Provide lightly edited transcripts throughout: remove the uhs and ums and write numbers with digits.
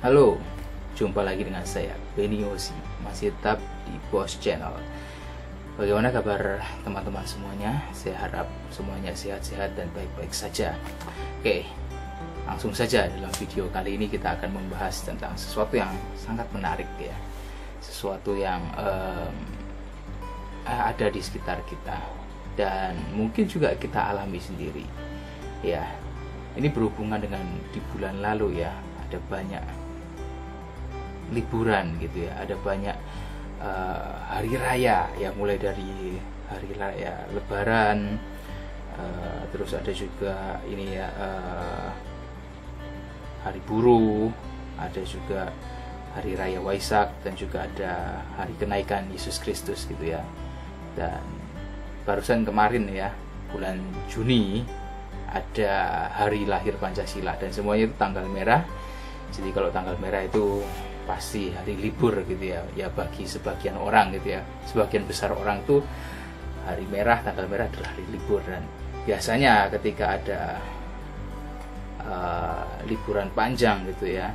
Halo, jumpa lagi dengan saya, Benny Yosi, masih tetap di Boss Channel. Bagaimana kabar teman-teman semuanya? Saya harap semuanya sehat-sehat dan baik-baik saja. Oke, langsung saja dalam video kali ini kita akan membahas tentang sesuatu yang sangat menarik ya. Sesuatu yang ada di sekitar kita dan mungkin juga kita alami sendiri. Ya, ini berhubungan dengan di bulan lalu ya, ada banyak liburan gitu ya, ada banyak hari raya ya, mulai dari hari raya Lebaran, terus ada juga ini ya, hari buruh, ada juga hari raya Waisak, dan juga ada hari kenaikan Yesus Kristus gitu ya. Dan barusan kemarin ya, bulan Juni, ada hari lahir Pancasila, dan semuanya itu tanggal merah. Jadi kalau tanggal merah itu pasti hari libur gitu ya, ya bagi sebagian orang gitu ya, sebagian besar orang tuh hari merah, tanggal merah adalah hari libur. Dan biasanya ketika ada liburan panjang gitu ya,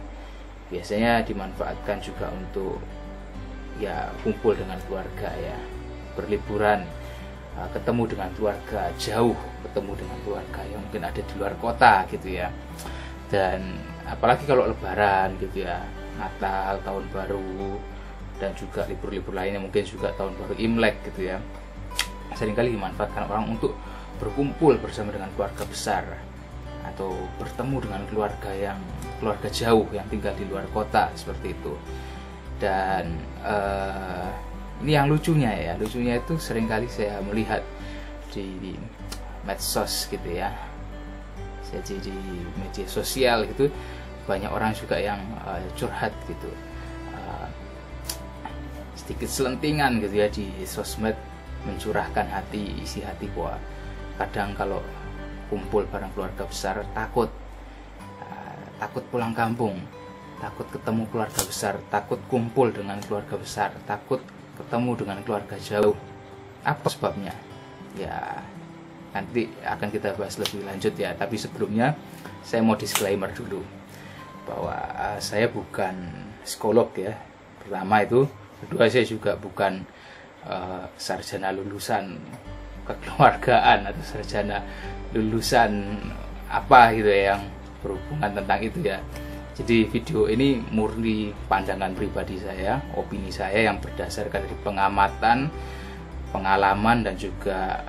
biasanya dimanfaatkan juga untuk ya kumpul dengan keluarga ya, berliburan, ketemu dengan keluarga jauh, ketemu dengan keluarga yang mungkin ada di luar kota gitu ya. Dan apalagi kalau Lebaran gitu ya, Natal, Tahun Baru, dan juga libur-libur lainnya, mungkin juga Tahun Baru Imlek gitu ya, seringkali dimanfaatkan orang untuk berkumpul bersama dengan keluarga besar atau bertemu dengan keluarga jauh yang tinggal di luar kota seperti itu. Dan ini yang lucunya itu seringkali saya melihat di medsos gitu ya, jadi di media sosial gitu, banyak orang juga yang curhat gitu, sedikit selentingan gitu ya di sosmed, mencurahkan isi hati bahwa kadang kalau kumpul bareng keluarga besar takut pulang kampung, takut ketemu keluarga besar, takut kumpul dengan keluarga besar, takut ketemu dengan keluarga jauh. Apa sebabnya? Ya nanti akan kita bahas lebih lanjut ya, tapi sebelumnya saya mau disclaimer dulu bahwa saya bukan psikolog ya, pertama itu. Kedua, saya juga bukan sarjana lulusan kekeluargaan atau sarjana lulusan apa gitu ya, yang berhubungan tentang itu ya. Jadi video ini murni pandangan pribadi saya, opini saya yang berdasarkan dari pengamatan, pengalaman, dan juga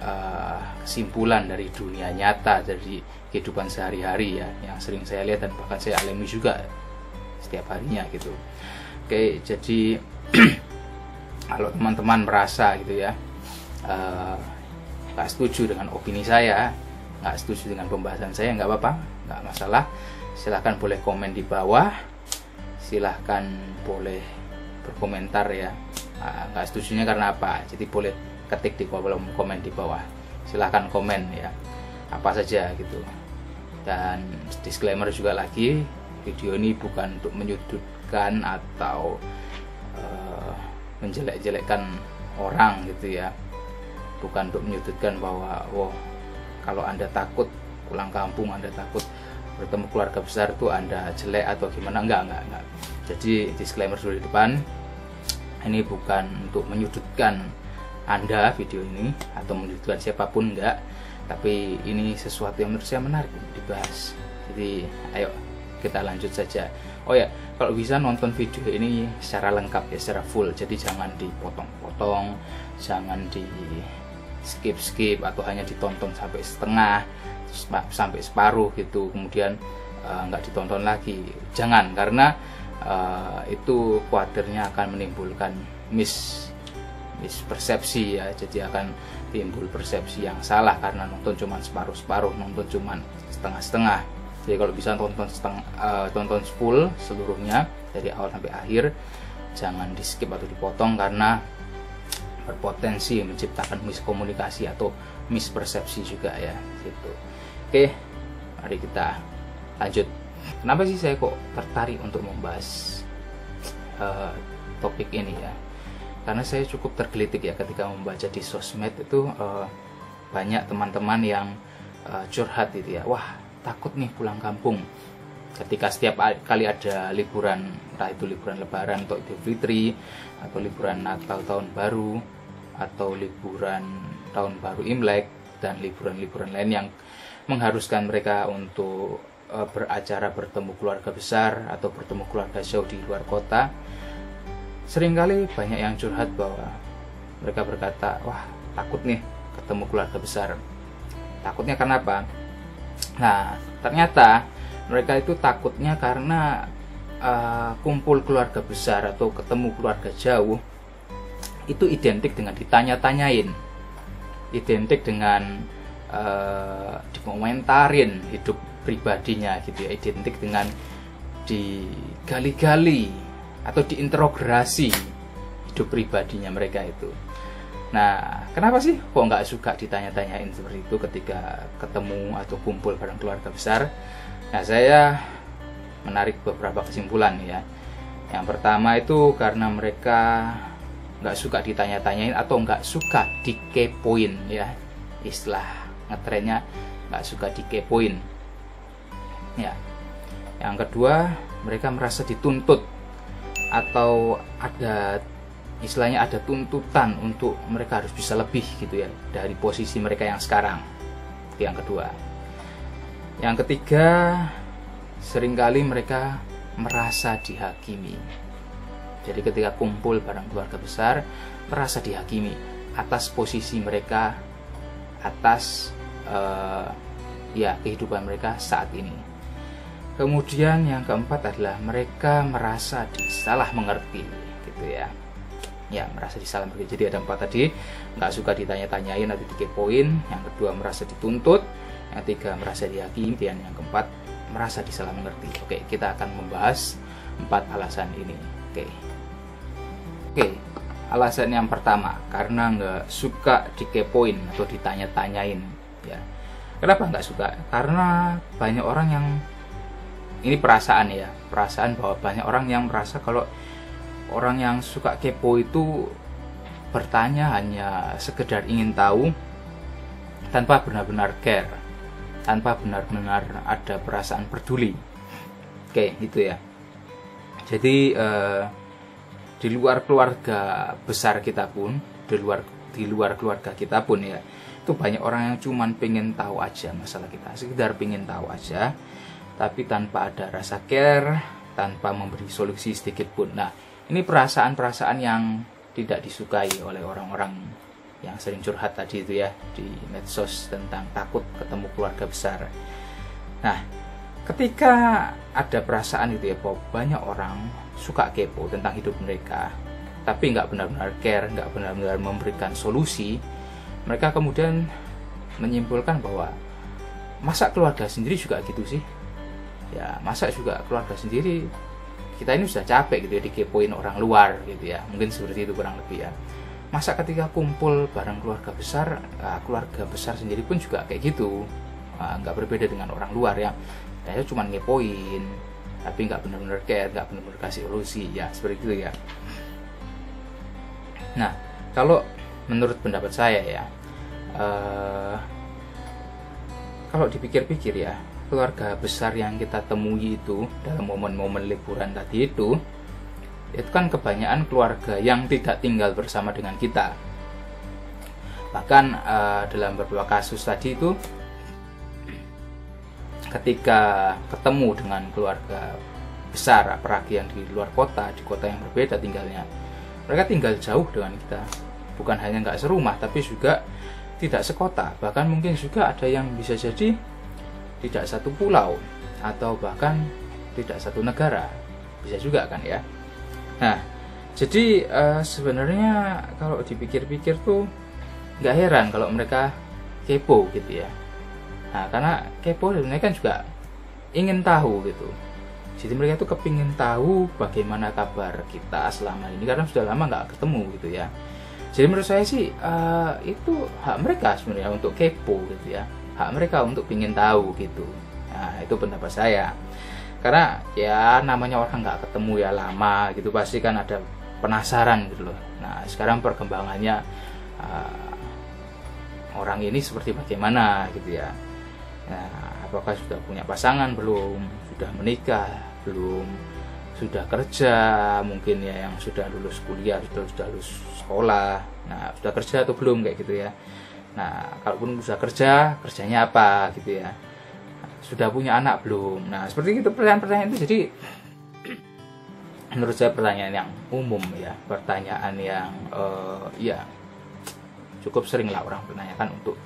kesimpulan dari dunia nyata, dari kehidupan sehari-hari ya, yang sering saya lihat dan bahkan saya alami juga setiap harinya gitu. Oke, jadi kalau teman-teman merasa gitu ya, nggak setuju dengan opini saya, nggak setuju dengan pembahasan saya, nggak apa-apa, nggak masalah. Silahkan boleh komen di bawah, silahkan boleh berkomentar ya, nggak setujunya karena apa, jadi boleh ketik di kolom komen di bawah, silahkan komen ya, apa saja gitu. Dan disclaimer juga lagi, video ini bukan untuk menyudutkan atau menjelek-jelekkan orang gitu ya, bukan untuk menyudutkan bahwa kalau Anda takut pulang kampung, Anda takut bertemu keluarga besar tuh Anda jelek atau gimana, enggak. Jadi disclaimer dulu di depan, ini bukan untuk menyudutkan Anda video ini atau menyudutkan siapapun, enggak, tapi ini sesuatu yang menurut saya menarik dibahas. Jadi ayo kita lanjut saja. Oh ya, kalau bisa nonton video ini secara lengkap ya, secara full, jadi jangan dipotong-potong, jangan di skip atau hanya ditonton sampai setengah, sampai separuh gitu, kemudian nggak ditonton lagi. Jangan, karena itu khawatirnya akan menimbulkan mispersepsi ya, jadi akan timbul persepsi yang salah karena nonton cuma separuh-separuh, nonton cuma setengah-setengah. Jadi kalau bisa tonton full seluruhnya dari awal sampai akhir, jangan di skip atau dipotong karena berpotensi menciptakan miskomunikasi atau mispersepsi juga ya gitu. Oke, mari kita lanjut. Kenapa sih saya kok tertarik untuk membahas topik ini ya? Karena saya cukup tergelitik ya ketika membaca di sosmed itu, banyak teman-teman yang curhat gitu ya, wah takut nih pulang kampung ketika setiap kali ada liburan, entah itu liburan Lebaran atau Idul Fitri, atau liburan Natal Tahun Baru, atau liburan Tahun Baru Imlek, dan liburan-liburan lain yang mengharuskan mereka untuk beracara bertemu keluarga besar atau bertemu keluarga jauh di luar kota, seringkali banyak yang curhat bahwa mereka berkata, wah takut nih ketemu keluarga besar. Takutnya karena apa? Nah, ternyata mereka itu takutnya karena kumpul keluarga besar atau ketemu keluarga jauh itu identik dengan ditanya-tanyain, identik dengan dikomentarin hidup pribadinya gitu ya, identik dengan digali-gali atau diinterogasi hidup pribadinya mereka itu. Nah, kenapa sih kok nggak suka ditanya-tanyain seperti itu ketika ketemu atau kumpul bareng keluarga besar? Nah, saya menarik beberapa kesimpulan ya. Yang pertama itu karena mereka nggak suka ditanya-tanyain atau nggak suka dikepoin ya, istilah ngetrennya nggak suka dikepoin ya. Yang kedua, mereka merasa dituntut atau ada istilahnya ada tuntutan untuk mereka harus bisa lebih gitu ya dari posisi mereka yang sekarang. Itu yang kedua. Yang ketiga, seringkali mereka merasa dihakimi. Jadi ketika kumpul bareng keluarga besar, merasa dihakimi atas posisi mereka, atas kehidupan mereka saat ini. Kemudian yang keempat adalah mereka merasa disalah mengerti gitu ya. Ya, merasa disalah mengerti. Jadi ada 4 tadi, nggak suka ditanya-tanyain atau dikepoin. Yang kedua merasa dituntut. Yang ketiga merasa dihakimi. Dan yang keempat merasa disalah mengerti. Oke, kita akan membahas 4 alasan ini. Oke, alasan yang pertama, karena nggak suka dikepoin atau ditanya-tanyain ya. Kenapa nggak suka? Karena banyak orang yang, ini perasaan ya, perasaan bahwa banyak orang yang merasa kalau orang yang suka kepo itu bertanya hanya sekedar ingin tahu tanpa benar-benar care, tanpa benar-benar ada perasaan peduli. Oke, gitu ya. Jadi di luar keluarga besar kita pun, di luar keluarga kita pun ya, itu banyak orang yang cuman pengen tahu aja masalah kita, sekedar pengen tahu aja, tapi tanpa ada rasa care, tanpa memberi solusi sedikit pun. Nah, ini perasaan-perasaan yang tidak disukai oleh orang-orang yang sering curhat tadi itu ya di medsos tentang takut ketemu keluarga besar. Nah, ketika ada perasaan itu ya, bahwa banyak orang suka kepo tentang hidup mereka, tapi nggak benar-benar care, nggak benar-benar memberikan solusi, mereka kemudian menyimpulkan bahwa masa keluarga sendiri juga gitu sih? Ya, masa juga keluarga sendiri, kita ini sudah capek gitu ya dikepoin orang luar gitu ya, mungkin seperti itu kurang lebih ya. Masa ketika kumpul bareng keluarga besar sendiri pun juga kayak gitu, nggak berbeda dengan orang luar ya, saya cuma ngepoin tapi nggak benar-benar care, nggak benar-benar kasih solusi ya, seperti itu ya. Nah, kalau menurut pendapat saya ya, kalau dipikir-pikir ya, keluarga besar yang kita temui itu dalam momen-momen liburan tadi itu kan kebanyakan keluarga yang tidak tinggal bersama dengan kita. Bahkan dalam beberapa kasus tadi itu, ketika ketemu dengan keluarga besar apalagi yang di luar kota, di kota yang berbeda tinggalnya, mereka tinggal jauh dengan kita, bukan hanya nggak serumah tapi juga tidak sekota, bahkan mungkin juga ada yang bisa jadi tidak satu pulau atau bahkan tidak satu negara, bisa juga kan ya. Nah, jadi sebenarnya kalau dipikir-pikir tuh nggak heran kalau mereka kepo gitu ya. Nah, karena kepo sebenarnya kan juga ingin tahu gitu. Jadi mereka tuh kepingin tahu bagaimana kabar kita selama ini, karena sudah lama nggak ketemu gitu ya. Jadi menurut saya sih itu hak mereka sebenarnya untuk kepo gitu ya, hak mereka untuk pingin tahu gitu. Nah, itu pendapat saya. Karena ya namanya orang nggak ketemu ya lama gitu, pasti kan ada penasaran gitu loh. Nah, sekarang perkembangannya orang ini seperti bagaimana gitu ya. Nah, apakah sudah punya pasangan belum, sudah menikah, belum sudah kerja, mungkin ya yang sudah lulus kuliah, sudah lulus sekolah. Nah, sudah kerja atau belum kayak gitu ya. Nah, kalaupun sudah kerja, kerjanya apa gitu ya. Sudah punya anak belum. Nah, seperti itu pertanyaan-pertanyaan itu. Jadi menurut saya pertanyaan yang umum ya, pertanyaan yang ya cukup sering lah orang bertanyakan untuk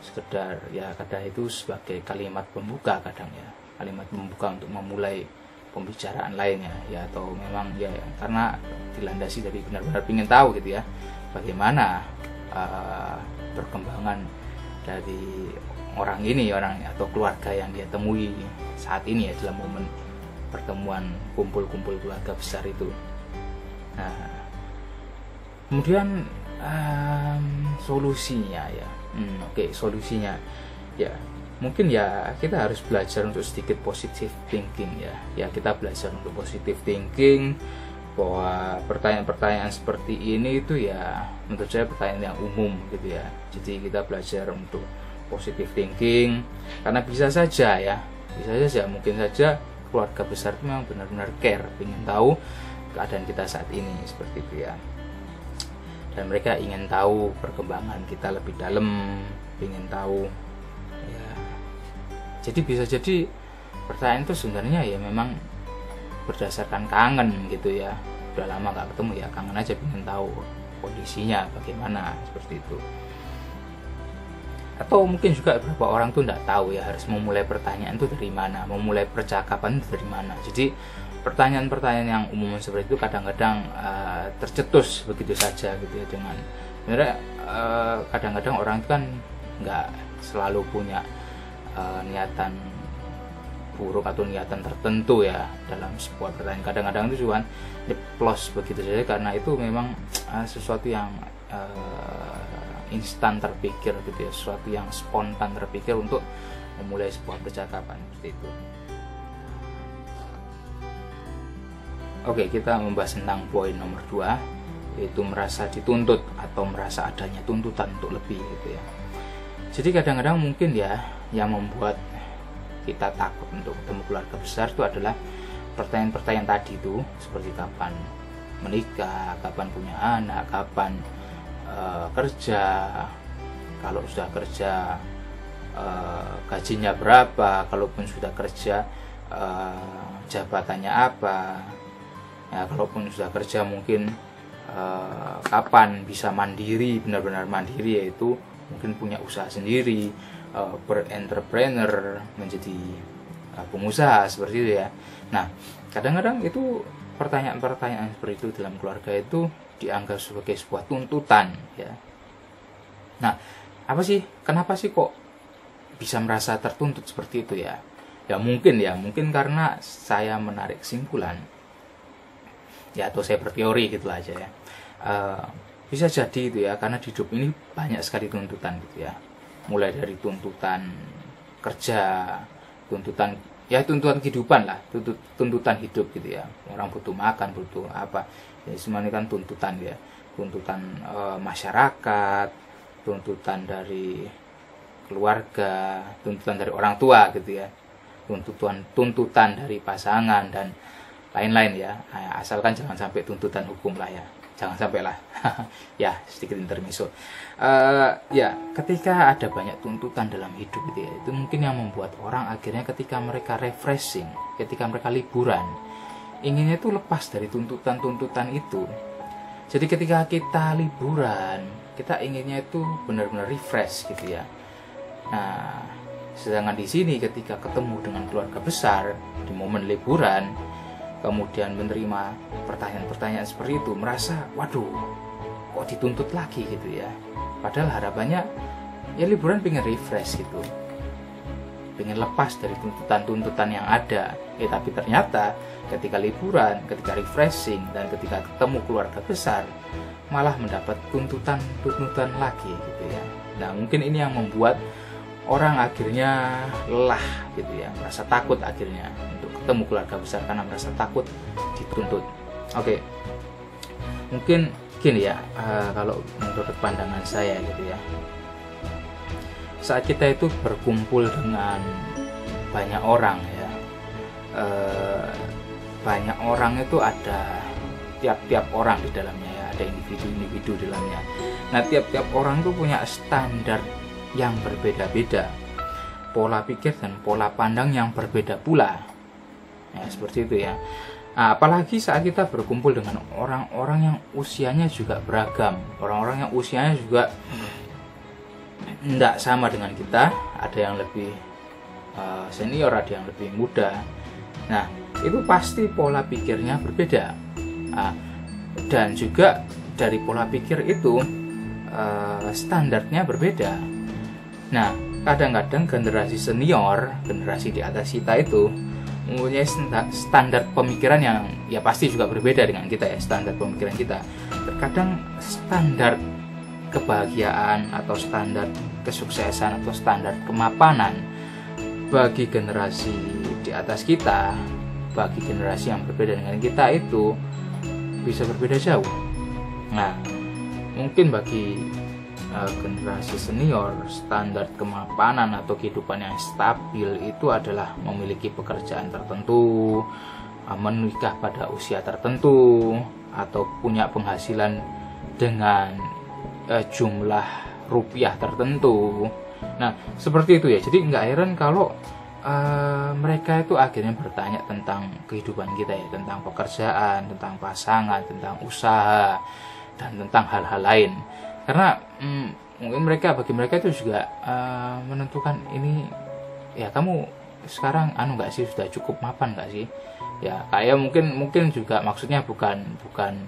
sekedar ya, kadang itu sebagai kalimat pembuka, kadang ya kalimat pembuka untuk memulai pembicaraan lainnya ya, atau memang ya karena dilandasi dari benar-benar ingin tahu gitu ya bagaimana perkembangan dari orang ini, orang atau keluarga yang dia temui saat ini ya, dalam momen pertemuan kumpul-kumpul keluarga besar itu. Nah, kemudian solusinya ya, solusinya ya mungkin ya kita harus belajar untuk sedikit positive thinking ya kita belajar untuk positive thinking, bahwa pertanyaan-pertanyaan seperti ini itu ya menurut saya pertanyaan yang umum gitu ya. Jadi kita belajar untuk positive thinking, karena bisa saja mungkin saja keluarga besar itu memang benar-benar care, ingin tahu keadaan kita saat ini seperti itu ya, dan mereka ingin tahu perkembangan kita lebih dalam, ingin tahu ya. Jadi bisa jadi pertanyaan itu sebenarnya ya memang berdasarkan kangen gitu ya, udah lama gak ketemu ya, kangen aja, ingin tahu kondisinya bagaimana seperti itu. Atau mungkin juga beberapa orang tuh nggak tahu ya harus memulai pertanyaan itu dari mana, memulai percakapan itu dari mana. Jadi pertanyaan-pertanyaan yang umum seperti itu kadang-kadang tercetus begitu saja gitu ya, dengan sebenarnya kadang-kadang orang itu kan nggak selalu punya niatan buruk atau niatan tertentu ya dalam sebuah pertanyaan. Kadang-kadang itu cuma nyeplos begitu saja karena itu memang sesuatu yang instan terpikir gitu ya, sesuatu yang spontan terpikir untuk memulai sebuah percakapan seperti itu. Oke, kita membahas tentang poin nomor 2, yaitu merasa dituntut atau merasa adanya tuntutan untuk lebih gitu ya. Jadi kadang-kadang mungkin ya yang membuat kita takut untuk ketemu keluarga besar itu adalah pertanyaan-pertanyaan tadi itu, seperti kapan menikah, kapan punya anak, kapan kerja, kalau sudah kerja gajinya berapa, kalaupun sudah kerja jabatannya apa ya, kalaupun sudah kerja mungkin kapan bisa mandiri, benar-benar mandiri, yaitu mungkin punya usaha sendiri, berentrepreneur, menjadi pengusaha seperti itu ya. Nah, kadang-kadang itu pertanyaan-pertanyaan seperti itu dalam keluarga itu dianggap sebagai sebuah tuntutan ya. Nah, kenapa sih kok bisa merasa tertuntut seperti itu ya? Ya mungkin karena saya menarik kesimpulan ya, atau saya berteori gitu aja ya. Bisa jadi itu ya, karena di hidup ini banyak sekali tuntutan gitu ya. Mulai dari tuntutan kerja, tuntutan kehidupan lah, tuntutan hidup gitu ya. Orang butuh makan, butuh apa, ya semua ini kan tuntutan ya. Tuntutan masyarakat, tuntutan dari keluarga, tuntutan dari orang tua gitu ya, tuntutan dari pasangan dan lain-lain ya. Asalkan jangan sampai tuntutan hukum lah ya, jangan sampai lah. Ya, sedikit intermezzo. Ya, ketika ada banyak tuntutan dalam hidup gitu ya, itu mungkin yang membuat orang akhirnya ketika mereka refreshing, ketika mereka liburan, inginnya itu lepas dari tuntutan-tuntutan itu. Jadi ketika kita liburan, kita inginnya itu benar-benar refresh gitu ya. Nah, sedangkan di sini ketika ketemu dengan keluarga besar di momen liburan, kemudian menerima pertanyaan-pertanyaan seperti itu, merasa waduh, kok dituntut lagi gitu ya. Padahal harapannya ya liburan pengen refresh gitu, pengen lepas dari tuntutan-tuntutan yang ada. Tapi ternyata ketika liburan, ketika refreshing, dan ketika ketemu keluarga besar, malah mendapat tuntutan lagi gitu ya. Nah, mungkin ini yang membuat orang akhirnya lelah gitu ya, merasa takut akhirnya untuk ketemu keluarga besar karena merasa takut dituntut. Oke, mungkin gini ya, kalau menurut pandangan saya gitu ya, saat kita itu berkumpul dengan banyak orang ya, banyak orang itu ada tiap-tiap orang di dalamnya ya, ada individu-individu di dalamnya. Nah, tiap-tiap orang itu punya standar yang berbeda-beda, pola pikir dan pola pandang yang berbeda pula. Ya, seperti itu ya. Nah, apalagi saat kita berkumpul dengan orang-orang yang usianya juga beragam, orang-orang yang usianya juga tidak sama dengan kita, ada yang lebih senior, ada yang lebih muda. Nah, itu pasti pola pikirnya berbeda. Nah, dan juga dari pola pikir itu standarnya berbeda. Nah, kadang-kadang generasi senior, generasi di atas kita itu mempunyai standar pemikiran yang ya pasti juga berbeda dengan kita ya, standar pemikiran kita. Terkadang standar kebahagiaan atau standar kesuksesan atau standar kemapanan bagi generasi di atas kita, bagi generasi yang berbeda dengan kita itu bisa berbeda jauh. Nah, mungkin bagi generasi senior, standar kemapanan atau kehidupan yang stabil itu adalah memiliki pekerjaan tertentu, menikah pada usia tertentu, atau punya penghasilan dengan jumlah rupiah tertentu. Nah, seperti itu ya. Jadi nggak heran kalau mereka itu akhirnya bertanya tentang kehidupan kita ya, tentang pekerjaan, tentang pasangan, tentang usaha, dan tentang hal-hal lain. Karena mungkin bagi mereka itu juga menentukan ini ya, kamu sekarang nggak sih, sudah cukup mapan nggak sih ya, kayak mungkin juga maksudnya bukan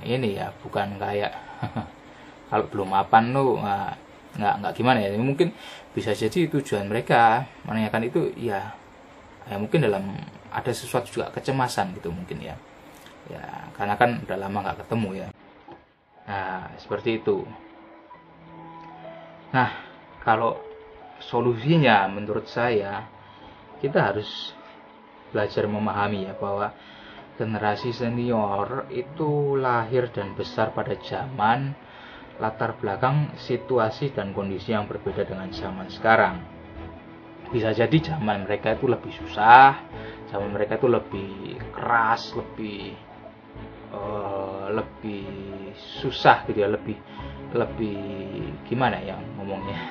ini ya, bukan kayak kalau belum mapan lu nggak gimana ya, mungkin bisa jadi tujuan mereka menanyakan itu ya mungkin dalam ada sesuatu juga kecemasan gitu mungkin ya karena kan udah lama nggak ketemu ya. Nah, seperti itu. Nah, kalau solusinya menurut saya, kita harus belajar memahami ya bahwa generasi senior itu lahir dan besar pada zaman latar belakang situasi dan kondisi yang berbeda dengan zaman sekarang. Bisa jadi zaman mereka itu lebih susah, zaman mereka itu lebih keras, lebih susah gitu ya, lebih gimana ya ngomongnya,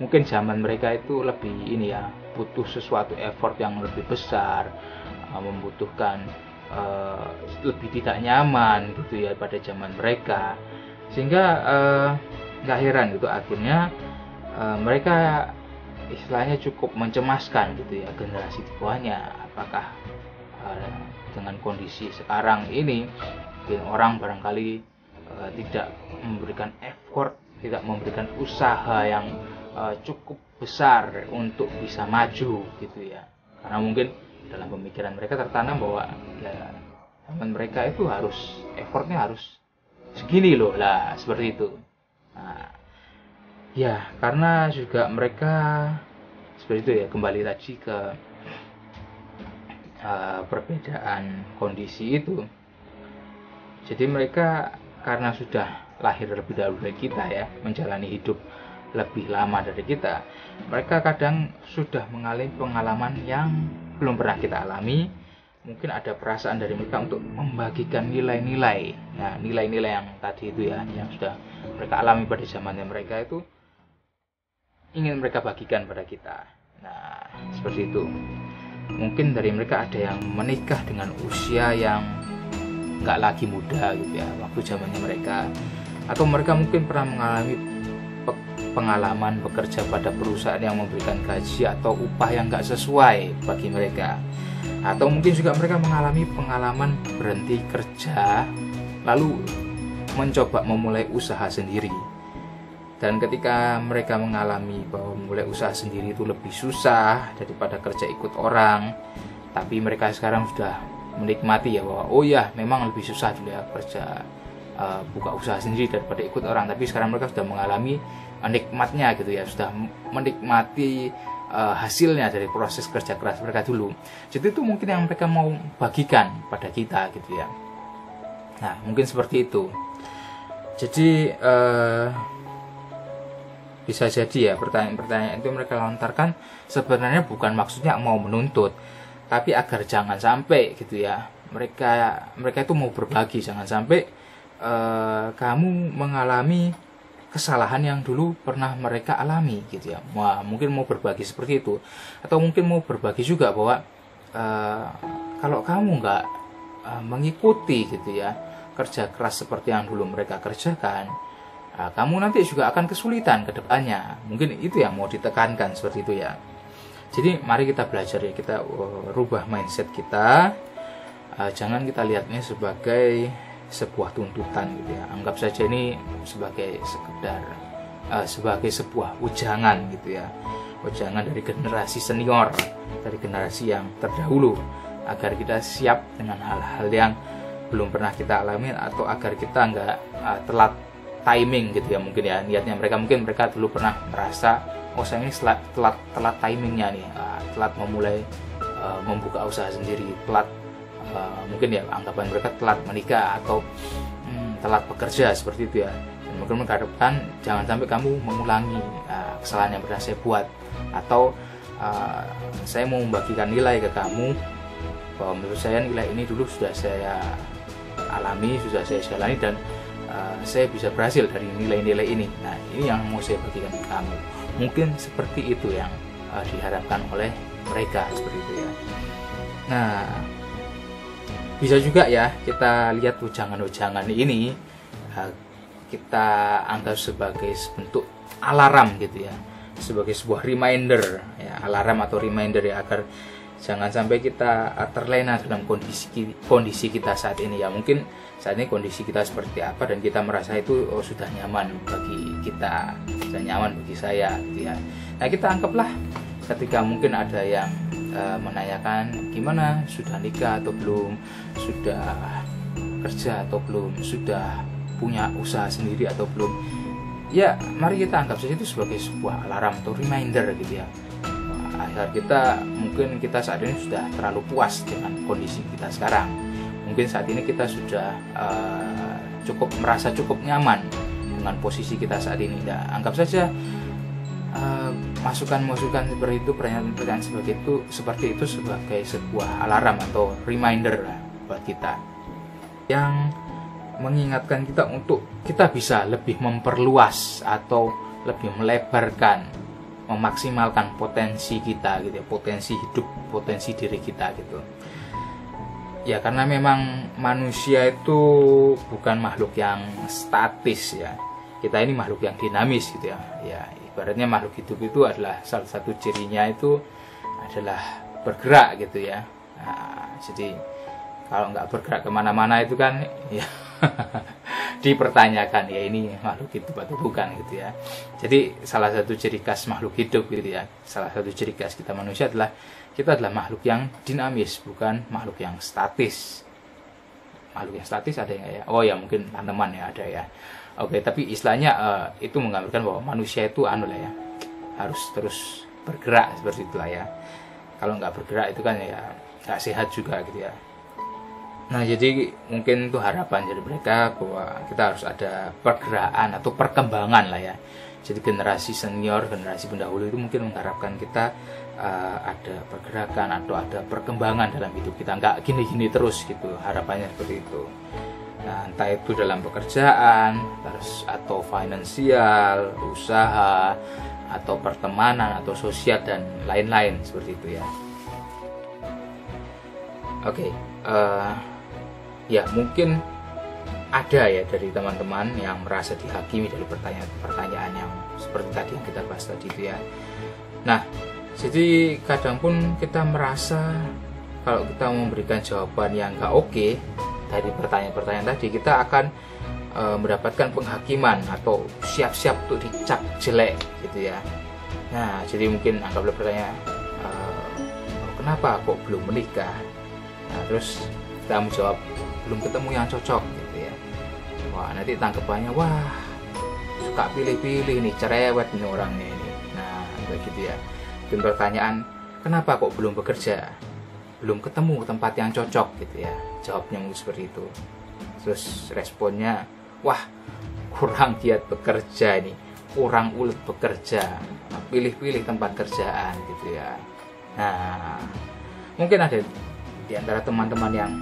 mungkin zaman mereka itu lebih ini ya, butuh sesuatu effort yang lebih besar, membutuhkan lebih tidak nyaman gitu ya pada zaman mereka, sehingga nggak heran gitu akhirnya mereka istilahnya cukup mencemaskan gitu ya generasi di bawahnya. Apakah dengan kondisi sekarang ini orang barangkali tidak memberikan effort, tidak memberikan usaha yang cukup besar untuk bisa maju gitu ya, karena mungkin dalam pemikiran mereka tertanam bahwa ya zaman mereka itu harus effortnya harus segini loh lah, seperti itu. Nah, ya karena juga mereka seperti itu ya, kembali tadi ke perbedaan kondisi itu. Jadi mereka karena sudah lahir lebih dahulu dari kita ya, menjalani hidup lebih lama dari kita, mereka kadang sudah mengalami pengalaman yang belum pernah kita alami. Mungkin ada perasaan dari mereka untuk membagikan nilai-nilai. Nah, nilai-nilai yang tadi itu ya, yang sudah mereka alami pada zamannya mereka itu ingin mereka bagikan pada kita. Nah, seperti itu. Mungkin dari mereka ada yang menikah dengan usia yang nggak lagi muda gitu ya, waktu zamannya mereka. Atau mereka mungkin pernah mengalami pengalaman bekerja pada perusahaan yang memberikan gaji atau upah yang nggak sesuai bagi mereka. Atau mungkin juga mereka mengalami pengalaman berhenti kerja lalu mencoba memulai usaha sendiri. Dan ketika mereka mengalami bahwa memulai usaha sendiri itu lebih susah daripada kerja ikut orang, tapi mereka sekarang sudah menikmati ya bahwa oh ya memang lebih susah dulu ya kerja buka usaha sendiri daripada ikut orang, tapi sekarang mereka sudah mengalami nikmatnya gitu ya, sudah menikmati hasilnya dari proses kerja keras mereka dulu. Jadi itu mungkin yang mereka mau bagikan pada kita gitu ya. Nah, mungkin seperti itu. Jadi bisa jadi ya pertanyaan-pertanyaan itu mereka lontarkan sebenarnya bukan maksudnya mau menuntut, tapi agar jangan sampai gitu ya, mereka itu mau berbagi, jangan sampai kamu mengalami kesalahan yang dulu pernah mereka alami gitu ya. Wah, mungkin mau berbagi seperti itu, atau mungkin mau berbagi juga bahwa kalau kamu nggak mengikuti gitu ya kerja keras seperti yang dulu mereka kerjakan, kamu nanti juga akan kesulitan ke depannya. Mungkin itu yang mau ditekankan seperti itu ya. Jadi mari kita belajar ya, kita rubah mindset kita. Jangan kita lihatnya sebagai sebuah tuntutan gitu ya. Anggap saja ini sebagai sekedar sebagai sebuah ujangan gitu ya. Ujangan dari generasi senior, dari generasi yang terdahulu, agar kita siap dengan hal-hal yang belum pernah kita alami, atau agar kita nggak telat timing gitu ya. Mungkin ya niatnya mereka dulu pernah merasa, oh saya ini telat timingnya nih, telat memulai membuka usaha sendiri, telat mungkin ya anggapan mereka telat menikah atau telat bekerja seperti itu ya. Dan mungkin mereka harapkan jangan sampai kamu mengulangi kesalahan yang pernah saya buat, atau saya mau membagikan nilai ke kamu bahwa menurut saya nilai ini dulu sudah saya alami, sudah saya jalani, dan saya bisa berhasil dari nilai-nilai ini. Nah, ini yang mau saya bagikan ke kamu. Mungkin seperti itu yang diharapkan oleh mereka, seperti itu ya. Nah, bisa juga ya kita lihat ujangan-ujangan ini kita anggap sebagai bentuk alarm gitu ya, sebagai sebuah reminder ya, alarm atau reminder ya, agar jangan sampai kita terlena dalam kondisi kita saat ini ya. Mungkin saat ini kondisi kita seperti apa dan kita merasa itu sudah nyaman bagi kita, sudah nyaman bagi saya gitu ya. Nah, kita anggaplah ketika mungkin ada yang menanyakan gimana, sudah nikah atau belum, sudah kerja atau belum, sudah punya usaha sendiri atau belum, ya mari kita anggap saja itu sebagai sebuah alarm atau reminder gitu ya, agar kita saat ini sudah terlalu puas dengan kondisi kita sekarang. Mungkin saat ini kita sudah merasa cukup nyaman dengan posisi kita saat ini. Ya, anggap saja masukan-masukan seperti itu, pertanyaan-pertanyaan seperti itu sebagai sebuah alarm atau reminder buat kita, yang mengingatkan kita untuk kita bisa lebih memperluas atau lebih melebarkan, memaksimalkan potensi kita gitu ya, potensi hidup, potensi diri kita gitu ya. Karena memang manusia itu bukan makhluk yang statis ya, kita ini makhluk yang dinamis gitu ya. Ya, ibaratnya makhluk hidup itu adalah salah satu cirinya itu adalah bergerak gitu ya. Nah, jadi kalau nggak bergerak kemana-mana itu kan ya dipertanyakan ya, ini makhluk hidup atau bukan gitu ya. Jadi salah satu ciri khas makhluk hidup gitu ya, salah satu ciri khas kita manusia adalah kita adalah makhluk yang dinamis, bukan makhluk yang statis. Makhluk yang statis ada yang ya, oh ya mungkin tanaman ya ada ya. Oke, tapi istilahnya itu menggambarkan bahwa manusia itu lah ya, harus terus bergerak seperti itulah ya. Kalau nggak bergerak itu kan ya nggak sehat juga gitu ya. Nah, jadi mungkin itu harapan dari mereka bahwa kita harus ada pergerakan atau perkembangan lah ya. Jadi generasi senior, generasi pendahulu itu mungkin mengharapkan kita ada pergerakan atau ada perkembangan dalam hidup kita, nggak gini-gini terus gitu, harapannya seperti itu. Nah, entah itu dalam pekerjaan, terus atau finansial, usaha, atau pertemanan, atau sosial dan lain-lain seperti itu ya. Oke, ya mungkin ada ya dari teman-teman yang merasa dihakimi dari pertanyaan yang seperti tadi yang kita bahas tadi itu ya. Nah, jadi kadang pun kita merasa kalau kita memberikan jawaban yang nggak oke dari pertanyaan-pertanyaan tadi, kita akan mendapatkan penghakiman atau siap-siap untuk dicap jelek gitu ya. Nah, jadi mungkin anggaplah pertanyaan, kenapa kok belum menikah? Nah, terus kita menjawab, belum ketemu yang cocok gitu ya. Wah, nanti tanggapannya, wah suka pilih-pilih nih, cerewet nih orangnya ini. Nah, begitu ya. Dan pertanyaan, kenapa kok belum bekerja? Belum ketemu tempat yang cocok gitu ya. Jawabnya mungkin seperti itu. Terus responnya, wah kurang giat bekerja ini, kurang ulet bekerja, pilih-pilih tempat kerjaan gitu ya. Nah, Mungkin ada di antara teman-teman yang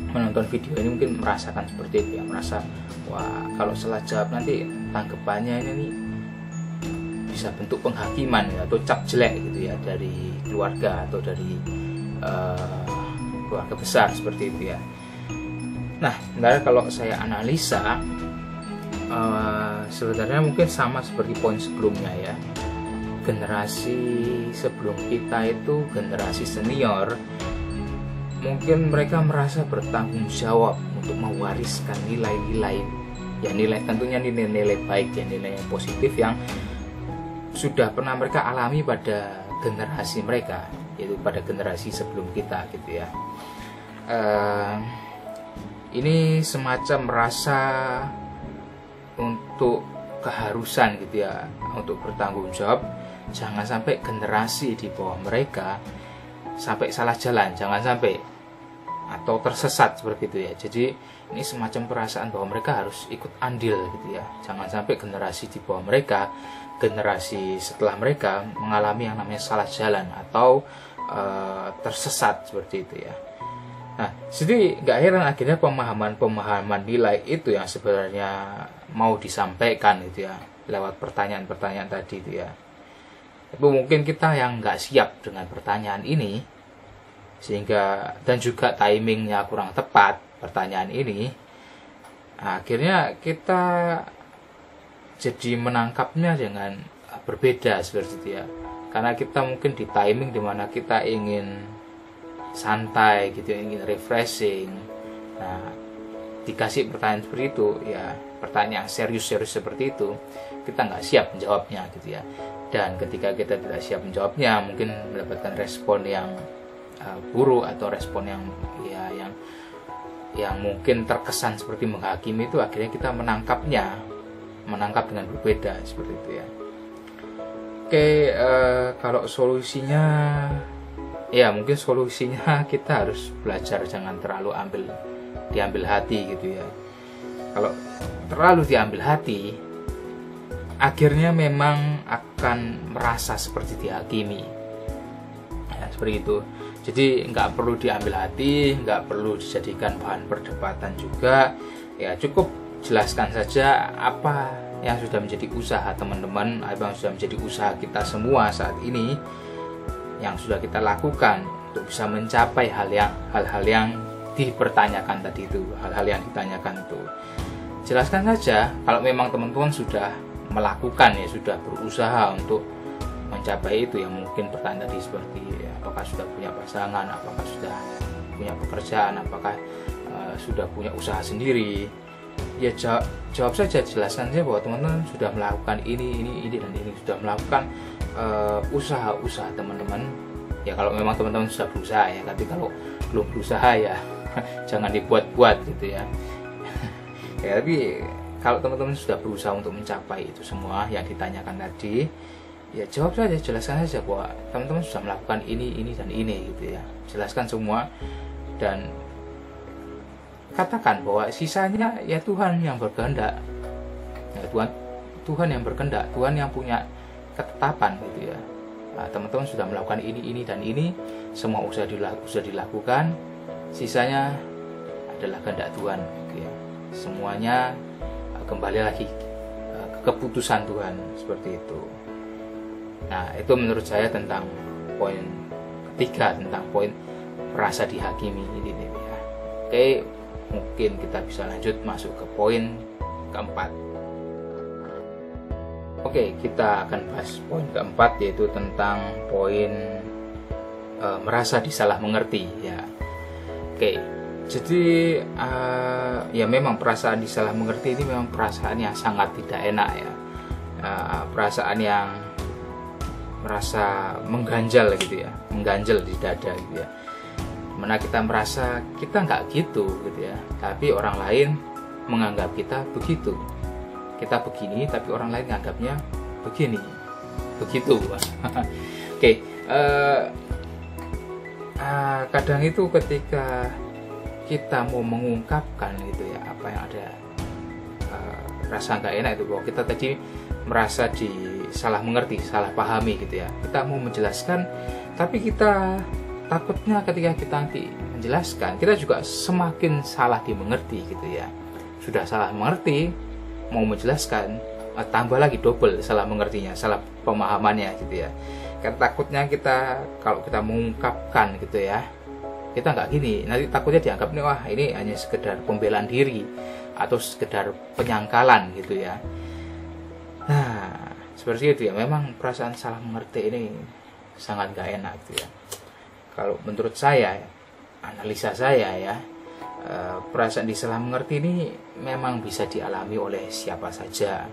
menonton video ini mungkin merasakan seperti itu ya, merasa wah kalau salah jawab nanti tanggapannya ini nih bisa bentuk penghakiman ya, atau cap jelek gitu ya dari keluarga atau dari keluarga besar seperti itu ya. Nah, sebenarnya kalau saya analisa sebenarnya mungkin sama seperti poin sebelumnya ya. Generasi sebelum kita itu generasi senior, mungkin mereka merasa bertanggung jawab untuk mewariskan nilai-nilai ya, nilai tentunya nilai-nilai baik ya, nilai yang positif yang sudah pernah mereka alami pada generasi mereka, yaitu pada generasi sebelum kita gitu ya. Ini semacam merasa untuk keharusan gitu ya, untuk bertanggung jawab, jangan sampai generasi di bawah mereka sampai salah jalan, jangan sampai atau tersesat seperti itu ya. Jadi ini semacam perasaan bahwa mereka harus ikut andil gitu ya, jangan sampai generasi di bawah mereka, generasi setelah mereka mengalami yang namanya salah jalan atau tersesat seperti itu ya. Nah, jadi nggak heran akhirnya pemahaman nilai itu yang sebenarnya mau disampaikan gitu ya lewat pertanyaan-pertanyaan tadi itu ya. Tapi mungkin kita yang nggak siap dengan pertanyaan ini, sehingga dan juga timingnya kurang tepat pertanyaan ini, akhirnya kita jadi menangkapnya dengan berbeda seperti itu ya. Karena kita mungkin di timing dimana kita ingin santai gitu, ingin refreshing. Nah, dikasih pertanyaan seperti itu ya, pertanyaan serius-serius seperti itu, kita nggak siap menjawabnya gitu ya. Dan ketika kita tidak siap menjawabnya, mungkin mendapatkan respon yang buruk atau respon yang ya yang mungkin terkesan seperti menghakimi, itu akhirnya kita menangkap dengan berbeda seperti itu ya. Oke, kalau solusinya ya mungkin solusinya kita harus belajar jangan terlalu diambil hati gitu ya. Kalau terlalu diambil hati, akhirnya memang akan merasa seperti dihakimi ya, seperti itu. Jadi nggak perlu diambil hati, nggak perlu dijadikan bahan perdebatan juga ya, cukup jelaskan saja apa yang sudah menjadi usaha teman-teman, apa yang sudah menjadi usaha kita semua saat ini, yang sudah kita lakukan untuk bisa mencapai hal-hal yang dipertanyakan tadi itu, hal-hal yang ditanyakan itu. Jelaskan saja kalau memang teman-teman sudah melakukan ya, sudah berusaha untuk mencapai itu ya. Mungkin pertanyaan tadi seperti apakah sudah punya pasangan, apakah sudah punya pekerjaan, apakah sudah punya usaha sendiri. Ya jawab saja, jelaskan saja bahwa teman-teman sudah melakukan ini dan ini, sudah melakukan usaha-usaha teman-teman ya. Kalau memang teman-teman sudah berusaha ya, tapi kalau belum berusaha ya jangan dibuat-buat gitu ya. Ya, tapi kalau teman-teman sudah berusaha untuk mencapai itu semua yang ditanyakan tadi, ya jawab saja, jelaskan saja bahwa teman-teman sudah melakukan ini dan ini gitu ya. Jelaskan semua dan katakan bahwa sisanya ya Tuhan yang berkehendak ya, Tuhan yang berkehendak, Tuhan yang punya ketetapan gitu ya. Nah, teman-teman sudah melakukan ini dan ini, semua usaha dilakukan, sisanya adalah kehendak Tuhan gitu ya. Semuanya kembali lagi ke keputusan Tuhan seperti itu. Nah, itu menurut saya tentang poin ketiga, tentang poin merasa dihakimi ini ya. Oke, mungkin kita bisa lanjut masuk ke poin keempat. Oke, kita akan bahas poin keempat, yaitu tentang poin merasa disalah mengerti ya. Oke, jadi ya memang perasaan disalah mengerti ini memang perasaan yang sangat tidak enak ya. Perasaan yang merasa mengganjal gitu ya, mengganjal di dada gitu ya. Mana kita merasa kita nggak gitu ya, tapi orang lain menganggap kita begitu. Kita begini tapi orang lain menganggapnya begini, begitu. Oke, kadang itu ketika kita mau mengungkapkan gitu ya apa yang ada rasa nggak enak itu, bahwa kita tadi merasa salah mengerti, salah pahami gitu ya. Kita mau menjelaskan tapi kita takutnya ketika kita nanti menjelaskan, kita juga semakin salah dimengerti gitu ya. Sudah salah mengerti, mau menjelaskan, tambah lagi double salah mengertinya, salah pemahamannya gitu ya. Karena takutnya kita kalau kita mengungkapkan gitu ya, kita nggak gini, nanti takutnya dianggap nih, wah ini hanya sekedar pembelaan diri atau sekedar penyangkalan gitu ya. Nah, seperti itu ya. Memang perasaan salah mengerti ini sangat gak enak gitu ya. Kalau menurut saya, analisa saya ya, perasaan disalah mengerti ini memang bisa dialami oleh siapa saja.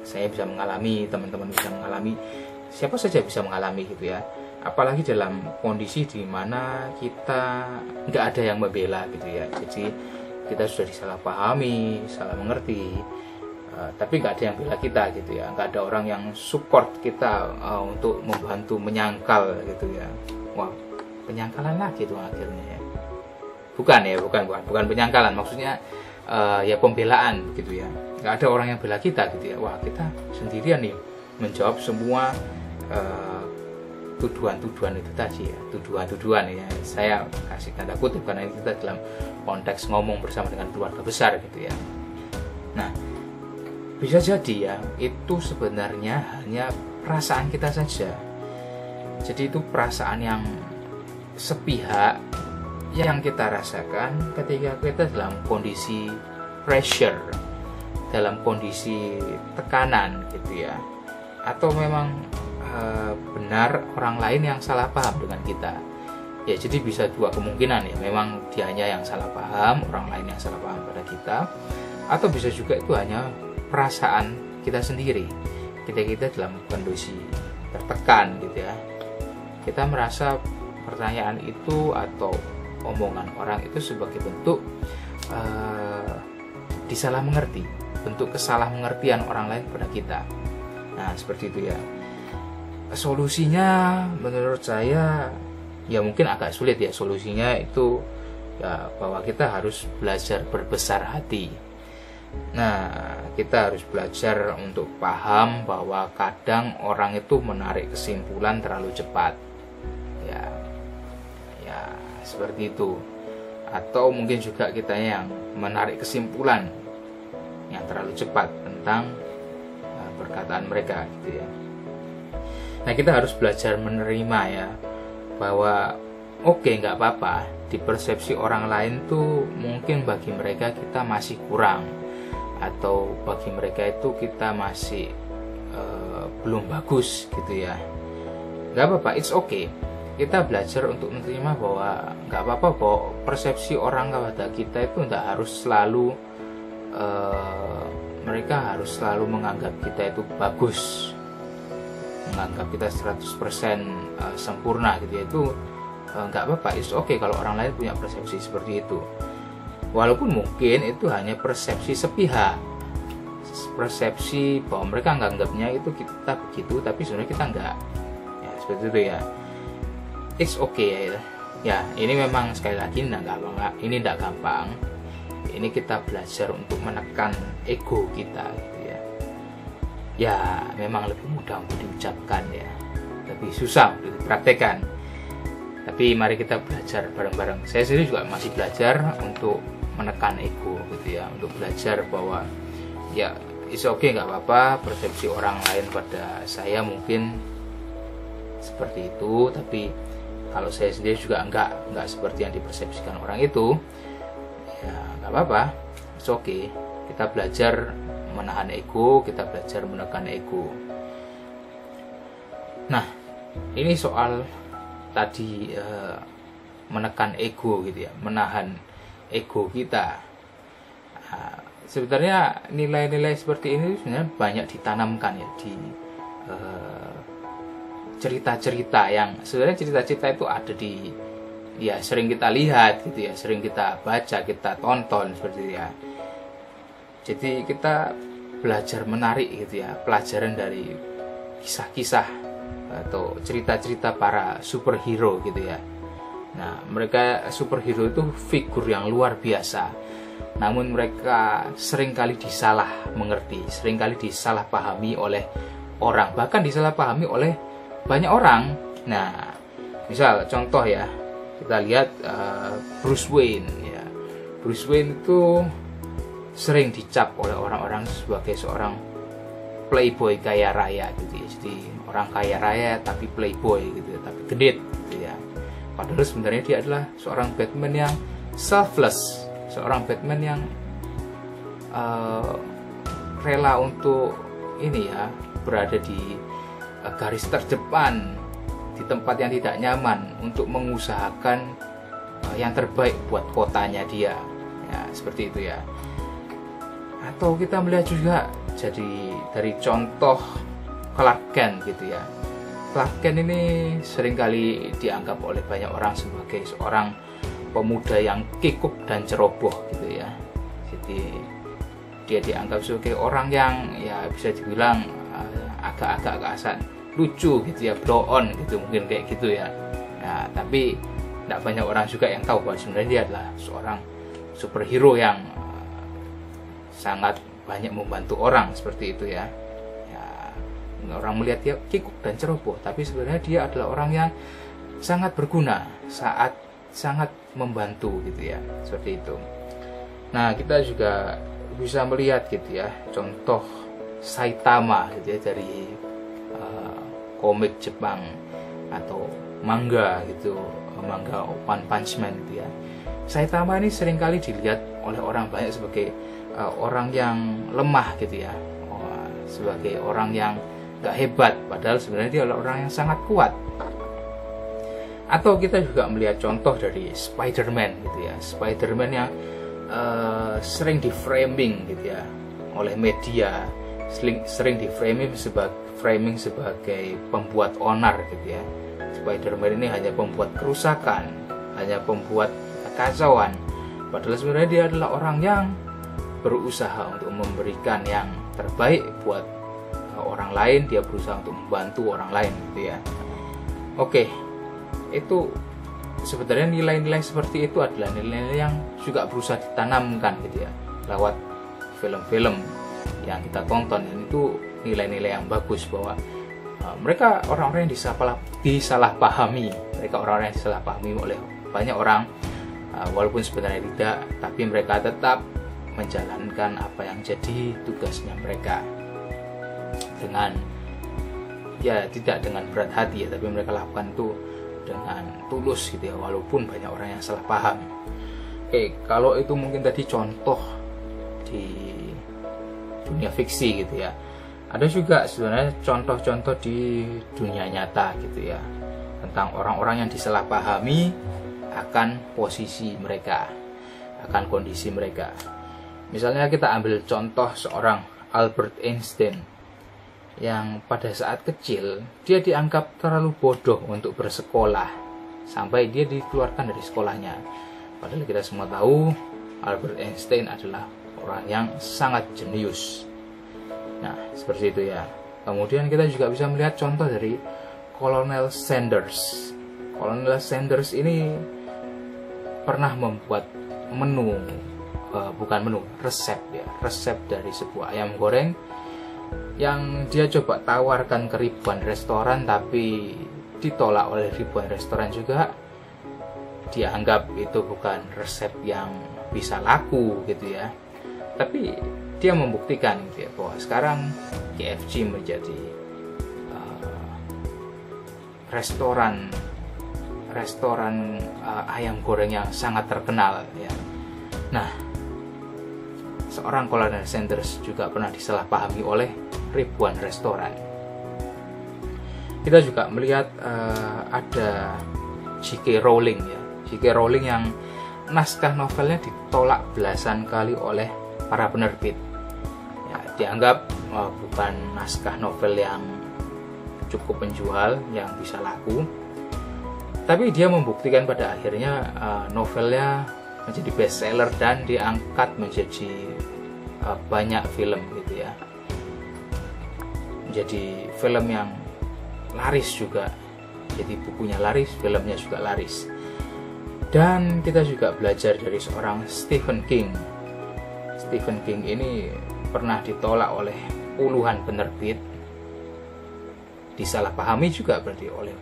Saya bisa mengalami, teman-teman bisa mengalami, siapa saja bisa mengalami gitu ya. Apalagi dalam kondisi di mana kita nggak ada yang membela gitu ya. Jadi kita sudah disalahpahami, salah mengerti, tapi nggak ada yang bela kita gitu ya. Nggak ada orang yang support kita untuk membantu menyangkal gitu ya. Wah, penyangkalan lagi tuh akhirnya ya. Bukan penyangkalan, maksudnya ya pembelaan gitu ya. Nggak ada orang yang bela kita gitu ya. Wah, kita sendirian nih menjawab semua tuduhan-tuduhan itu tadi ya, tuduhan-tuduhan ya. Saya kasih tanda kutip karena kita dalam konteks ngomong bersama dengan keluarga besar gitu ya. Nah, bisa jadi ya, itu sebenarnya hanya perasaan kita saja. Jadi itu perasaan yang sepihak yang kita rasakan ketika kita dalam kondisi pressure, dalam kondisi tekanan gitu ya. Atau memang benar orang lain yang salah paham dengan kita. Ya, jadi bisa dua kemungkinan ya. Memang dianya yang salah paham, orang lain yang salah paham pada kita, atau bisa juga itu hanya perasaan kita sendiri. Kita dalam kondisi tertekan gitu ya. Kita merasa pertanyaan itu atau omongan orang itu sebagai bentuk disalah mengerti, bentuk kesalah mengertian orang lain pada kita. Nah, seperti itu ya. Solusinya menurut saya ya mungkin agak sulit ya. Solusinya itu ya bahwa kita harus belajar berbesar hati. Nah, kita harus belajar untuk paham bahwa kadang orang itu menarik kesimpulan terlalu cepat. Ya seperti itu. Atau mungkin juga kita yang menarik kesimpulan yang terlalu cepat tentang perkataan mereka gitu ya. Nah, kita harus belajar menerima ya, bahwa oke, nggak apa-apa, di persepsi orang lain tuh mungkin bagi mereka kita masih kurang, atau bagi mereka itu kita masih belum bagus gitu ya. Nggak apa-apa, it's okay. Kita belajar untuk menerima bahwa nggak apa-apa, bahwa persepsi orang kepada kita itu nggak harus selalu mereka harus selalu menganggap kita itu bagus, menganggap kita 100% sempurna gitu ya. Itu nggak apa-apa, it's okay kalau orang lain punya persepsi seperti itu. Walaupun mungkin itu hanya persepsi sepihak, persepsi bahwa mereka nganggapnya itu kita begitu, tapi sebenarnya kita enggak ya, seperti itu ya. It's okay ya. Ini memang sekali lagi ini enggak gampang. Ini kita belajar untuk menekan ego kita gitu ya. Ya memang lebih mudah untuk diucapkan ya, lebih susah untuk dipraktekkan. Tapi mari kita belajar bareng-bareng. Saya sendiri juga masih belajar untuk menekan ego gitu ya, untuk belajar bahwa ya it's okay, nggak apa-apa persepsi orang lain pada saya mungkin seperti itu, tapi kalau saya sendiri juga nggak seperti yang dipersepsikan orang itu, ya nggak apa-apa, it's okay. Kita belajar menahan ego, kita belajar menekan ego. Nah, ini soal tadi menekan ego gitu ya, menahan ego kita. Nah, sebenarnya nilai-nilai seperti ini sebenarnya banyak ditanamkan ya di cerita-cerita yang sebenarnya cerita-cerita itu ada di ya sering kita lihat gitu ya, sering kita baca, kita tonton seperti itu ya. Jadi kita belajar menarik gitu ya pelajaran dari kisah-kisah atau cerita-cerita para superhero gitu ya. Nah, mereka superhero itu figur yang luar biasa. Namun mereka seringkali disalah mengerti, seringkali disalahpahami oleh orang, bahkan disalahpahami oleh banyak orang. Nah, Misal contoh ya, kita lihat Bruce Wayne ya. Bruce Wayne itu sering dicap oleh orang-orang sebagai seorang playboy kaya raya gitu ya. Jadi orang kaya raya tapi playboy gitu ya, tapi genit gitu ya. Padahal sebenarnya dia adalah seorang Batman yang selfless, seorang Batman yang rela untuk ini ya, berada di garis terdepan, di tempat yang tidak nyaman untuk mengusahakan yang terbaik buat kotanya dia ya, seperti itu ya. Atau kita melihat juga jadi dari contoh Clark Kent gitu ya. Clark Kent ini seringkali dianggap oleh banyak orang sebagai seorang pemuda yang kikuk dan ceroboh gitu ya. Jadi dia dianggap sebagai orang yang ya bisa dibilang agak-agak keasan, lucu gitu ya, blow on gitu, mungkin kayak gitu ya. Nah, tapi tidak banyak orang juga yang tahu bahwa sebenarnya dia adalah seorang superhero yang sangat banyak membantu orang, seperti itu ya. Orang melihat dia kikuk dan ceroboh, tapi sebenarnya dia adalah orang yang sangat berguna, sangat membantu gitu ya, seperti itu. Nah, kita juga bisa melihat gitu ya, contoh Saitama gitu ya, dari komik Jepang atau manga gitu, manga One Punch Man gitu ya. Saitama ini seringkali dilihat oleh orang banyak sebagai orang yang lemah gitu ya, sebagai orang yang gak hebat, padahal sebenarnya dia adalah orang yang sangat kuat. Atau kita juga melihat contoh dari Spider-Man gitu ya, Spider-Man yang sering di framing gitu ya oleh media, sering di framing sebagai pembuat onar gitu ya. Spider-Man ini hanya pembuat kerusakan, hanya pembuat kekacauan, padahal sebenarnya dia adalah orang yang berusaha untuk memberikan yang terbaik buat orang lain, dia berusaha untuk membantu orang lain gitu ya. Oke, itu sebenarnya nilai-nilai seperti itu adalah nilai-nilai yang juga berusaha ditanamkan gitu ya lewat film-film yang kita tonton, dan itu nilai-nilai yang bagus bahwa mereka orang-orang yang disalahpahami, mereka orang-orang yang disalahpahami oleh banyak orang, walaupun sebenarnya tidak, tapi mereka tetap menjalankan apa yang jadi tugasnya mereka dengan ya tidak dengan berat hati ya, tapi mereka lakukan itu dengan tulus gitu ya, walaupun banyak orang yang salah paham. Oke, kalau itu mungkin tadi contoh di dunia fiksi gitu ya. Ada juga sebenarnya contoh-contoh di dunia nyata gitu ya, tentang orang-orang yang disalahpahami akan posisi mereka, akan kondisi mereka. Misalnya kita ambil contoh seorang Albert Einstein yang pada saat kecil dia dianggap terlalu bodoh untuk bersekolah sampai dia dikeluarkan dari sekolahnya. Padahal kita semua tahu Albert Einstein adalah orang yang sangat jenius. Nah, seperti itu ya. Kemudian kita juga bisa melihat contoh dari Colonel Sanders. Colonel Sanders ini pernah membuat resep ya, resep dari sebuah ayam goreng yang dia coba tawarkan ke ribuan restoran, tapi ditolak oleh ribuan restoran juga. Dianggap itu bukan resep yang bisa laku gitu ya, tapi dia membuktikan gitu ya, bahwa sekarang KFC menjadi restoran ayam goreng yang sangat terkenal ya. Nah, seorang Colonel Sanders juga pernah disalahpahami oleh ribuan restoran. Kita juga melihat ada J.K. Rowling ya, J.K. Rowling yang naskah novelnya ditolak belasan kali oleh para penerbit ya, dianggap bukan naskah novel yang cukup penjual, yang bisa laku. Tapi dia membuktikan pada akhirnya novelnya menjadi bestseller dan diangkat menjadi banyak film gitu ya, menjadi film yang laris juga. Jadi bukunya laris, filmnya juga laris. Dan kita juga belajar dari seorang Stephen King. Stephen King ini pernah ditolak oleh puluhan penerbit, disalahpahami juga berarti oleh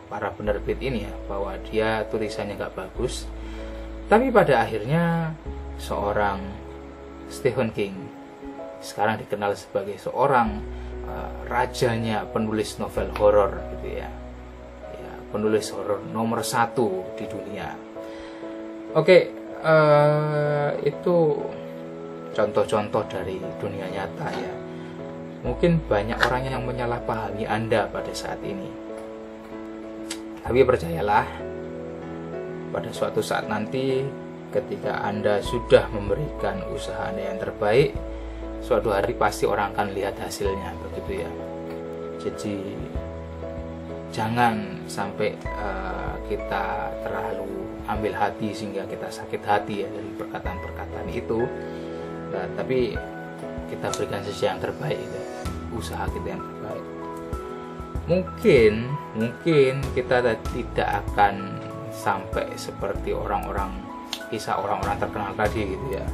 para penerbit ini ya, bahwa dia tulisannya nggak bagus. Tapi pada akhirnya seorang Stephen King, sekarang dikenal sebagai seorang rajanya penulis novel horor gitu ya, penulis horor nomor 1 di dunia. Oke, itu contoh-contoh dari dunia nyata ya. Mungkin banyak orang yang menyalahpahami Anda pada saat ini, tapi percayalah, pada suatu saat nanti ketika Anda sudah memberikan usaha Anda yang terbaik, suatu hari pasti orang akan lihat hasilnya, begitu ya. Jadi jangan sampai kita terlalu ambil hati sehingga kita sakit hati ya dari perkataan-perkataan itu. Nah, tapi kita berikan sesuatu yang terbaik ya, usaha kita yang terbaik. Mungkin kita tidak akan sampai seperti kisah orang-orang terkenal tadi gitu ya.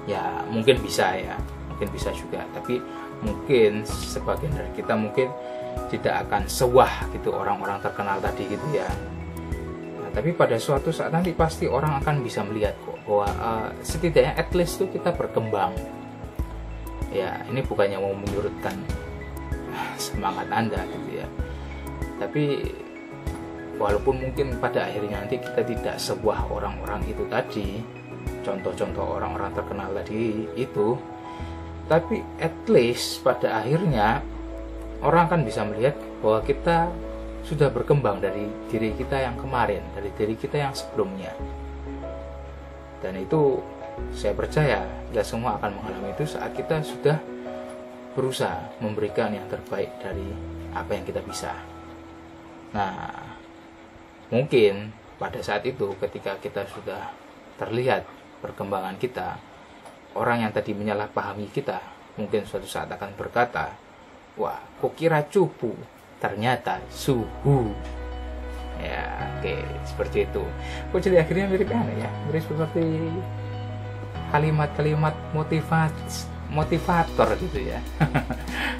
Ya mungkin bisa ya, mungkin bisa juga, tapi mungkin sebagian dari kita mungkin tidak akan sewah gitu orang-orang terkenal tadi gitu ya. Nah, tapi pada suatu saat nanti pasti orang akan bisa melihat kok bahwa setidaknya at least tuh kita berkembang. Ya ini bukannya mau menyurutkan semangat Anda gitu ya, tapi walaupun mungkin pada akhirnya nanti kita tidak sebuah orang-orang itu tadi, contoh-contoh orang-orang terkenal tadi itu, tapi at least pada akhirnya orang akan bisa melihat bahwa kita sudah berkembang dari diri kita yang kemarin, dari diri kita yang sebelumnya. Dan itu saya percaya kita semua akan mengalami itu saat kita sudah berusaha memberikan yang terbaik dari apa yang kita bisa. Nah, mungkin pada saat itu ketika kita sudah terlihat perkembangan kita, orang yang tadi menyalahpahami kita mungkin suatu saat akan berkata, wah, kok kira cupu, ternyata suhu. Ya, oke, seperti itu. Kok jadi akhirnya mirip ya, mirip seperti kalimat-kalimat motivator gitu ya.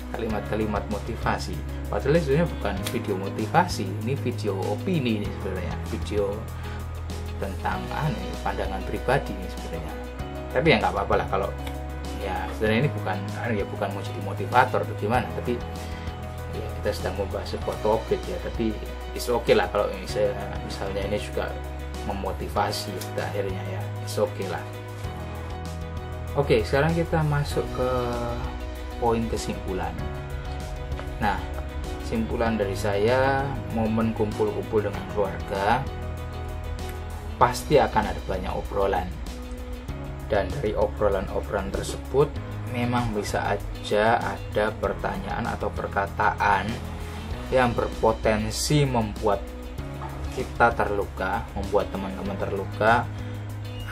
Kalimat-kalimat motivasi. Padahal sebenarnya bukan video motivasi, ini video opini ini sebenarnya, video tentang pandangan pribadi ini sebenarnya. Tapi ya nggak apa-apa lah kalau ya sebenarnya ini bukan mau jadi motivator atau gimana, tapi ya kita sedang membahas sebuah topik ya, tapi it's okay lah kalau misalnya ini juga memotivasi pada akhirnya ya, it's okay lah. Oke, sekarang kita masuk ke poin kesimpulan. Nah, kesimpulan dari saya, momen kumpul-kumpul dengan keluarga pasti akan ada banyak obrolan. Dan dari obrolan-obrolan tersebut memang bisa aja ada pertanyaan atau perkataan yang berpotensi membuat kita terluka, membuat teman-teman terluka,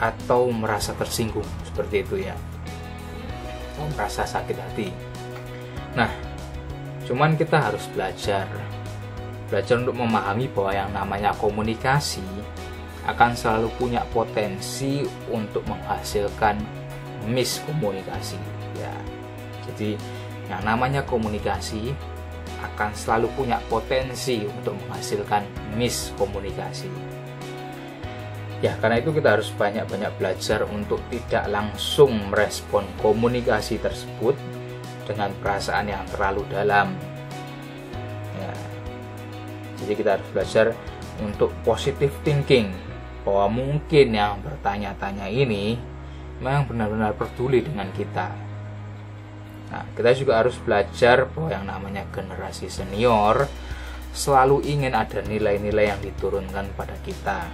atau merasa tersinggung seperti itu ya, atau merasa sakit hati. Nah, cuman kita harus belajar untuk memahami bahwa yang namanya komunikasi akan selalu punya potensi untuk menghasilkan miskomunikasi ya. Jadi yang namanya komunikasi akan selalu punya potensi untuk menghasilkan miskomunikasi. Ya, karena itu kita harus banyak-banyak belajar untuk tidak langsung merespon komunikasi tersebut dengan perasaan yang terlalu dalam. Ya. Jadi kita harus belajar untuk positive thinking, bahwa mungkin yang bertanya-tanya ini memang benar-benar peduli dengan kita. Nah, kita juga harus belajar bahwa yang namanya generasi senior selalu ingin ada nilai-nilai yang diturunkan pada kita.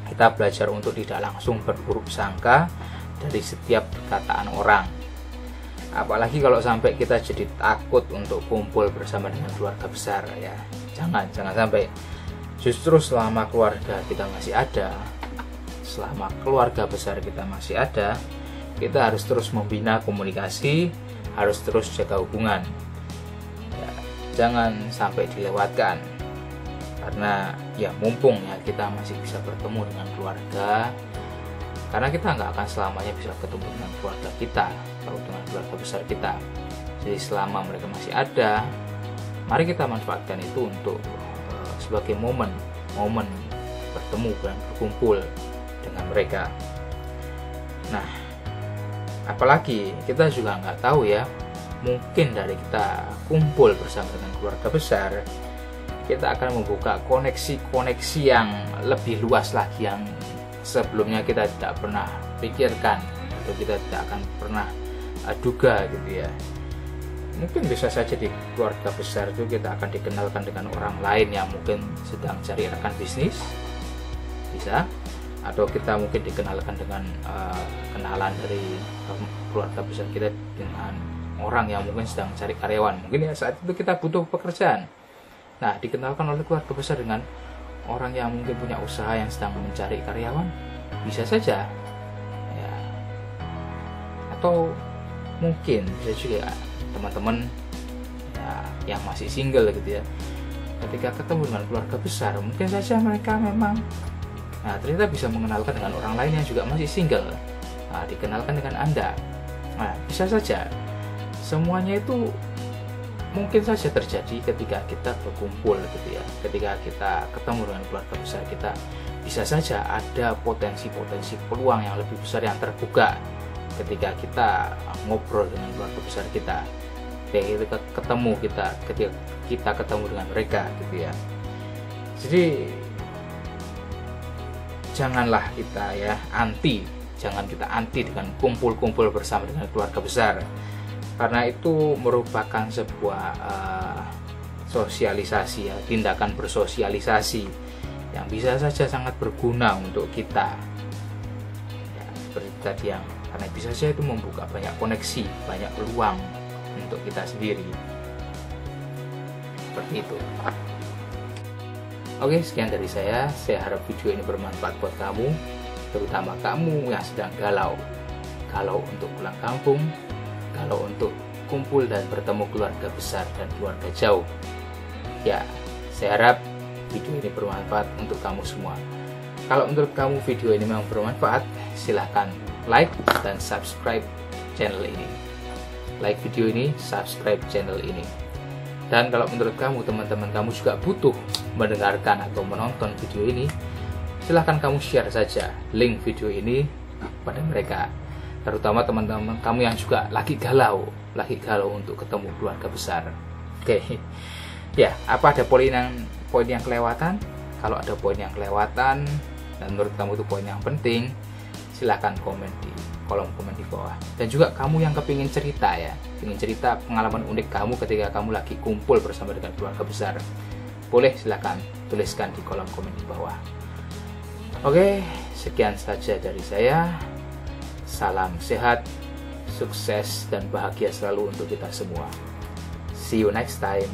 Kita belajar untuk tidak langsung berburuk sangka dari setiap perkataan orang. Apalagi kalau sampai kita jadi takut untuk kumpul bersama dengan keluarga besar ya. Jangan sampai. Justru selama keluarga kita masih ada, selama keluarga besar kita masih ada, kita harus terus membina komunikasi, harus terus jaga hubungan ya, jangan sampai dilewatkan. Karena ya mumpung ya kita masih bisa bertemu dengan keluarga, karena kita nggak akan selamanya bisa ketemu dengan keluarga kita atau dengan keluarga besar kita. Jadi selama mereka masih ada, mari kita manfaatkan itu untuk sebagai momen bertemu dan berkumpul dengan mereka. Nah, apalagi kita juga nggak tahu ya, mungkin dari kita kumpul bersama dengan keluarga besar, kita akan membuka koneksi-koneksi yang lebih luas lagi yang sebelumnya kita tidak pernah pikirkan atau kita tidak akan pernah duga gitu ya. Mungkin bisa saja di keluarga besar itu kita akan dikenalkan dengan orang lain yang mungkin sedang cari rekan bisnis, bisa, atau kita mungkin dikenalkan dengan kenalan dari keluarga besar kita dengan orang yang mungkin sedang cari karyawan. Mungkin ya saat itu kita butuh pekerjaan. Nah, dikenalkan oleh keluarga besar dengan orang yang mungkin punya usaha yang sedang mencari karyawan, bisa saja ya. Atau mungkin bisa juga teman-teman ya, yang masih single gitu ya, ketika ketemu dengan keluarga besar, mungkin saja mereka memang ternyata bisa mengenalkan dengan orang lain yang juga masih single. Dikenalkan dengan Anda. Bisa saja. Semuanya itu mungkin saja terjadi ketika kita berkumpul gitu ya. Ketika kita ketemu dengan keluarga besar kita, bisa saja ada potensi-potensi peluang yang lebih besar yang terbuka ketika kita ngobrol dengan keluarga besar kita. Ketika kita ketemu dengan mereka gitu ya. Jadi janganlah kita ya jangan kita anti dengan kumpul-kumpul bersama dengan keluarga besar, karena itu merupakan sebuah sosialisasi ya, tindakan bersosialisasi yang bisa saja sangat berguna untuk kita ya, seperti tadi yang, karena bisa saja itu membuka banyak koneksi, banyak peluang untuk kita sendiri, seperti itu. Oke, sekian dari saya harap video ini bermanfaat buat kamu, terutama kamu yang sedang galau untuk pulang kampung, galau untuk kumpul dan bertemu keluarga besar dan keluarga jauh. Ya, saya harap video ini bermanfaat untuk kamu semua. Kalau menurut kamu video ini memang bermanfaat, silahkan like dan subscribe channel ini. Like video ini, subscribe channel ini. Dan kalau menurut kamu, teman-teman kamu juga butuh mendengarkan atau menonton video ini, silahkan kamu share saja link video ini pada mereka, terutama teman-teman kamu yang juga lagi galau untuk ketemu keluarga besar. Oke. Ya, apa ada poin yang kelewatan? Kalau ada poin yang kelewatan dan menurut kamu itu poin yang penting, silahkan komen di kolom komen di bawah. Dan juga kamu yang kepingin cerita ya, ingin cerita pengalaman unik kamu ketika kamu lagi kumpul bersama dengan keluarga besar, boleh silahkan tuliskan di kolom komen di bawah. Oke, sekian saja dari saya. Salam sehat, sukses dan bahagia selalu untuk kita semua. See you next time.